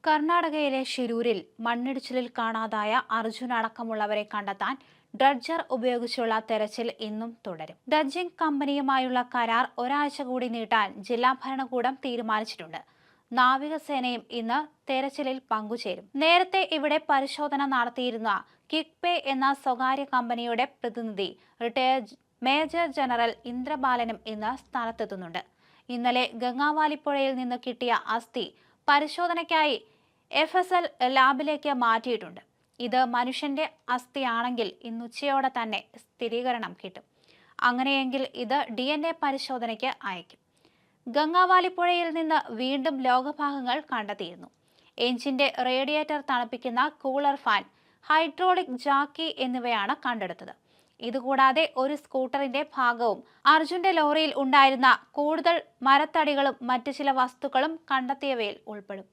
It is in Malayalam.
കർണാടകയിലെ ഷിരൂരിൽ മണ്ണിടിച്ചിലിൽ കാണാതായ അർജുൻ അടക്കമുള്ളവരെ കണ്ടെത്താൻ ഡ്രഡ്ജർ ഉപയോഗിച്ചുള്ള തെരച്ചിൽ ഇന്നും തുടരും. ഡ്രഡ്ജിംഗ് കമ്പനിയുമായുള്ള കരാർ ഒരാഴ്ച കൂടി നീട്ടാൻ ജില്ലാ ഭരണകൂടം തീരുമാനിച്ചിട്ടുണ്ട്. നാവികസേനയും ഇന്ന് തെരച്ചിലിൽ പങ്കുചേരും. നേരത്തെ ഇവിടെ പരിശോധന നടത്തിയിരുന്ന കിക്പേ എന്ന സ്വകാര്യ കമ്പനിയുടെ പ്രതിനിധി റിട്ടയർഡ് മേജർ ജനറൽ ഇന്ദ്രബാലനും ഇന്ന് സ്ഥലത്തെത്തുന്നുണ്ട്. ഇന്നലെ ഗംഗാവാലിപ്പുഴയിൽ നിന്ന് കിട്ടിയ അസ്ഥി പരിശോധനയ്ക്കായി FSL ലാബിലേക്ക് മാറ്റിയിട്ടുണ്ട്. ഇത് മനുഷ്യന്റെ അസ്ഥിയാണെങ്കിൽ ഇന്നുച്ചയോടെ തന്നെ സ്ഥിരീകരണം കിട്ടും. അങ്ങനെയെങ്കിൽ ഇത് DNA പരിശോധനയ്ക്ക് അയക്കും. ഗംഗാവാലിപ്പുഴയിൽ നിന്ന് വീണ്ടും ലോഹഭാഗങ്ങൾ കണ്ടെത്തിയിരുന്നു. എഞ്ചിന്റെ റേഡിയേറ്റർ തണുപ്പിക്കുന്ന കൂളർ ഫാൻ, ഹൈഡ്രോളിക് ജാക്കി എന്നിവയാണ് കണ്ടെടുത്തത്. ഇതുകൂടാതെ ഒരു സ്കൂട്ടറിന്റെ ഭാഗവും അർജുന്റെ ലോറിയിൽ ഉണ്ടായിരുന്ന കൂടുതൽ മരത്തടികളും മറ്റു ചില വസ്തുക്കളും കണ്ടെത്തിയവയിൽ ഉൾപ്പെടും.